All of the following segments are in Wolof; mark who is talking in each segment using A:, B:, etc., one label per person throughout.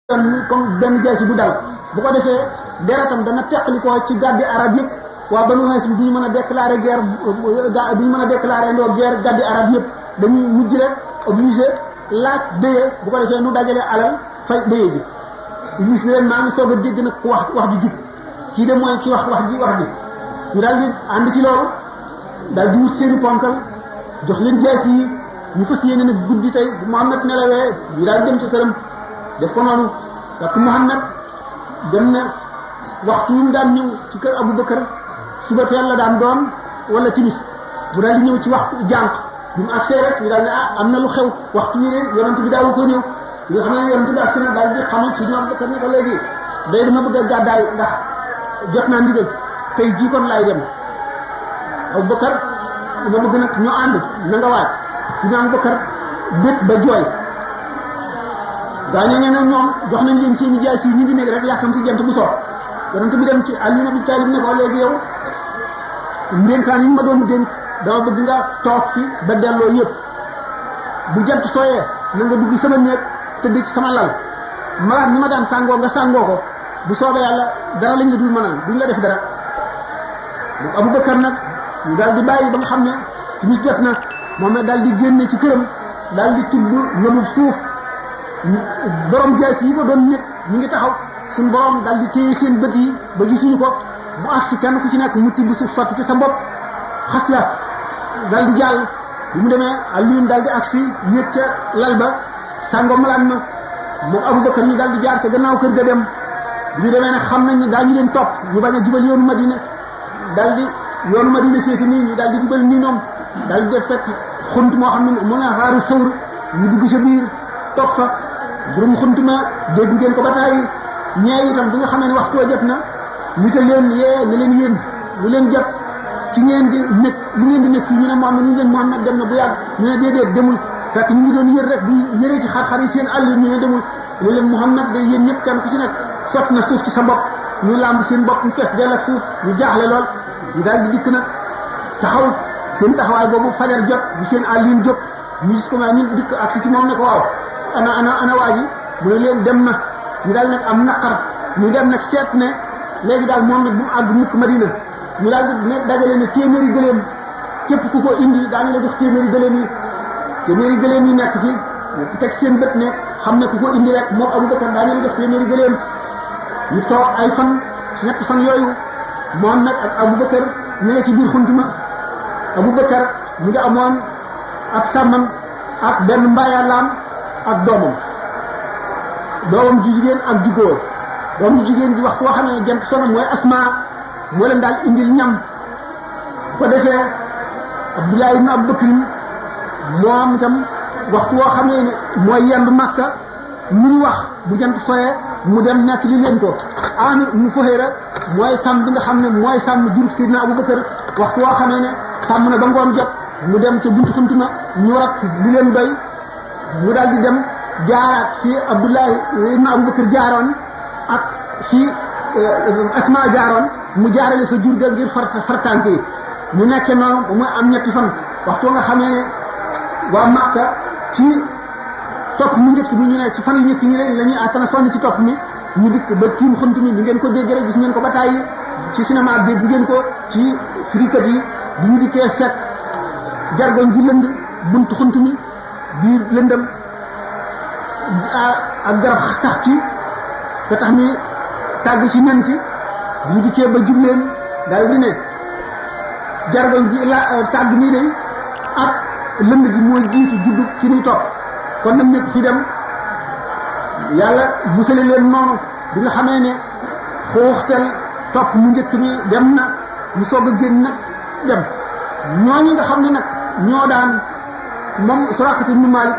A: comme benn jaasi bu dal bu ko defee deretam dana teqali ko ci gàddi arab yëpp waa Banu Hashim duñu mën a déclarer guerre duñu mën a déclarer ndoo guerre gàddi arab yëpp dañuy mujj rek obligé laaj déye bu ko defee nu dajale alal fay déye ji Iblis ne leen maa ngi soog a dégg nag ku wax ji jub kii de mooy ki wax ji ñu daal di ànd ci loolu daal di wut seeni ponkal jox leen jaasi yi ñu fas yéene nag guddi tey bu Muhammad nelawee ñu daal di dem ci këram def ko noonu parce que Muhammad dem na waxtu yu mu daan ñëw ci kër Abu Bakar suba teel la daan doon wala timis bu daal di ñëw ci waxtu jànq bi mu agsee rek ñu daal ne am na lu xew waxtu yi de yonent bi daawul ko ñëw li nga xam ne yonent bi agsi na daal di xamal ci ñoom Bakar ne ko léegi day dama bëgg a gàddaay ndax jot naa ndigal tey jii kon laay dem Abu Bakar ma bëgg nag ñu ànd na nga waaj ci Abu Bakar bét ba jooy daañu ne ñoom jox nañ leen seen i jaasi yi ñu ngi nekk rek yàkkam ci jant bu soo yonent bi dem ci Ali ibn Abi Talib ne ko léegi yow ndénkaan yi ma doon dénk dama bëgg nga toog fi ba delloo yëpp bu jant sooyee na nga dugg sama néeg tëdd ci sama lal malaat ni ma daan sàngoo nga sàngoo ko bu soobee yàlla dara lañ la dul mënal duñ la def dara bu Abu Bakar nag ñu daal di bàyyi ba nga xam ne timis jot na moom daal di génne ci këram daal di tibb ñëmub suuf borom jaasi yi ko doon nekk ñu ngi taxaw suñu borom daal di téye seen bët yi ba gisuñu ko mu agsi kenn ku ci nekk mu tibb suuf sotti ci sa bopp xas la daal di jàll bi mu demee Alioune daal di agsi yéeg ca lal ba sàngo malaan ma moom Abubakar ñu daal di jaar ca gannaaw kër ga dem bi ñu demee nag xam nañ ne daañu leen topp ñu bañ a jubal yoonu Madina daal di yoonu Madina féeti nii ñu daal di jubal nii ñoom daal di def fekk xunt moo xam ne mu nga xaaru sawr ñu dugg sa biir topp fa juróom xuntuma dégg ngeen ko ba tàyyi ñee itam bi nga xamee ne waxtu wa jot na ñu te leen yee ne leen yéen lu leen jot ci ngeen di nekk li ngeen di nekk fii ñu ne Muhammad ñu leen Muhammad dem na bu yàgg ñu ne déedéet demul fekk ñu ngi doon yër rek bu yëree ci xar-xar yi seen àll ñu ne demul ñu leen Muhammad da yéen ñëpp kenn ku ci nekk sotti na suuf ci sa bopp ñu làmb seen bopp ñu fees dell ak suuf ñu jaaxle lool ñu daal di dikk nag taxaw seen taxawaay boobu fajar jot bu seen àll yi jóg ñu gis ko ma ñu dikk ak si ci moom ne ko waaw ana waa ji mu ne leen dem na ñu daal nag am naqar ñu dem nag seet ne léegi daal moom nag bu mu àgg mukk Madina ñu daal di ne dajale ne téeméeri gëléem képp ku ko indi daañu la jox téeméeri gëléem yi nekk fi ñu teg seen bët ne xam ne ku ko indi rek moom Abubakar daañu la jox téeméeri gëléem ñu toog ay fan ñetti fan yooyu moom nag ak Abubakar ñu ne ci biir xuntuma Abubakar ñu ngi amoon ak sàmmam ak benn mbaayalaam ak doomam ju jigéen ak ju góor doom ju jigéen ji waxtu woo xam ne jant sono mooy Asma moo leen daal indil ñam ko defee Abdullah ibn Abu Bakr moom itam waxtu woo xam ne mooy yendu Makka ñu wax bu jant soyee mu dem nekk li leen ko Amir ibn Fuhayra mooy sàmm bi nga xam ne mooy sàmm jurub Sidna Abu Bakr waxtu woo xam ne sàmm na ba ngoon jot mu dem ca buntu xuntuma ñu rat li leen doy mu daal di dem jaaraat fii Abdullahi ibn Abu Bakr jaaroon ak fii Asma jaaroon mu jaarale fa jur ga ngir fartànk yi mu nekkee noonu ba muy am ñetti fan waxtu nga xamee ne waa Makka ci topp mu njëkk bi ñu ne ci fan yu njëkk ñi la ñuy attana sonn ci topp mi ñu dikk ba tiim xunt mi ni ngeen ko dégg rek gis ngeen ko ba tàyyi ci cinéma dégg ngeen ko ci firikat yi bi ñu dikkee fekk jargoñ ji lënd buntu xunt mi biir lëndëm ak garab sax ci ba tax mi tàgg ci nen ci bu dikkee ba jubleen daal di ne jargoñ ji la tàgg nii day ak lënd gi mooy jiitu juddu ci ñuy topp kon nag nekk fi dem yàlla musale leen noonu bi nga xamee ne xooxtel topp mu njëkk mi dem na mu soog a génn nag dem ñooñu nga xam ne nag ñoo daan moom Suraqata ibn Malik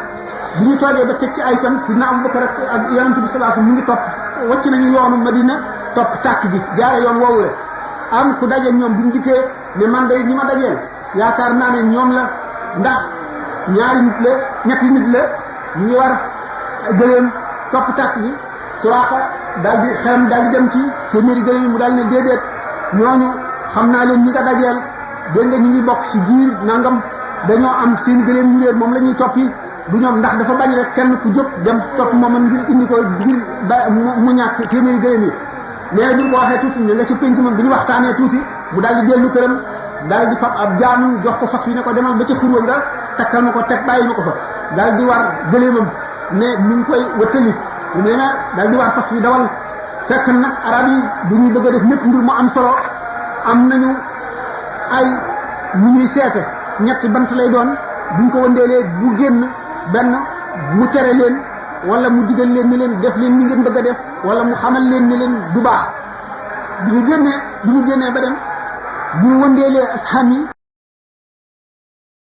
A: bi ñu toogee ba teg ci ay fan Sidna Abubakar ak Yonent bi sallallahu alayhi wasallam mu ngi topp wàcc nañu yoonu Madina topp tàkk gi jaare yoon woowu la am ku daje ñoom bi ñu dikkee ne man day ñi ma dajeel yaakaar naa ne ñoom la ndax ñaari nit la ñetti nit la ñu ngi war gëléem topp tàkk gi Suraqa daal di xelam daal di dem ci téeméeri gëléem mu daal ne déedéet ñooñu xam naa leen ñi nga dajeel dégg nga ñu ngi bokk ci giir nangam dañoo am seen gëléem yu réer moom la ñuy toppi du ñoom ndax dafa bañ rek kenn ku jóg dem topp moom ngir indi ko ngir ba mu ñàkk téeméeri gëléem yi nee na bi ñu ko waxee tuuti ñu nga ci penc moom bi ñu waxtaanee tuuti mu daal di dellu këram daal di fab ab jaam jox ko fas wi ne ko demal ba ca xurwa nga takkal ma ko teg bàyyi ma ko fa daal di war gëléemam ne mi ngi koy wëttali nee na daal di war fas wi dawal fekk nag arab yi bu ñuy bëgg a def lépp mbir mu am solo am nañu ay ñu ñuy seete ñetti bant lay doon buñ ko wëndeelee bu génn benn mu tere leen wala mu digal leen ni leen def leen ni ngeen bëgg a def wala mu xamal leen ni leen du baax bi ñu génnee ba dem bu ñu wëndeelee xam yi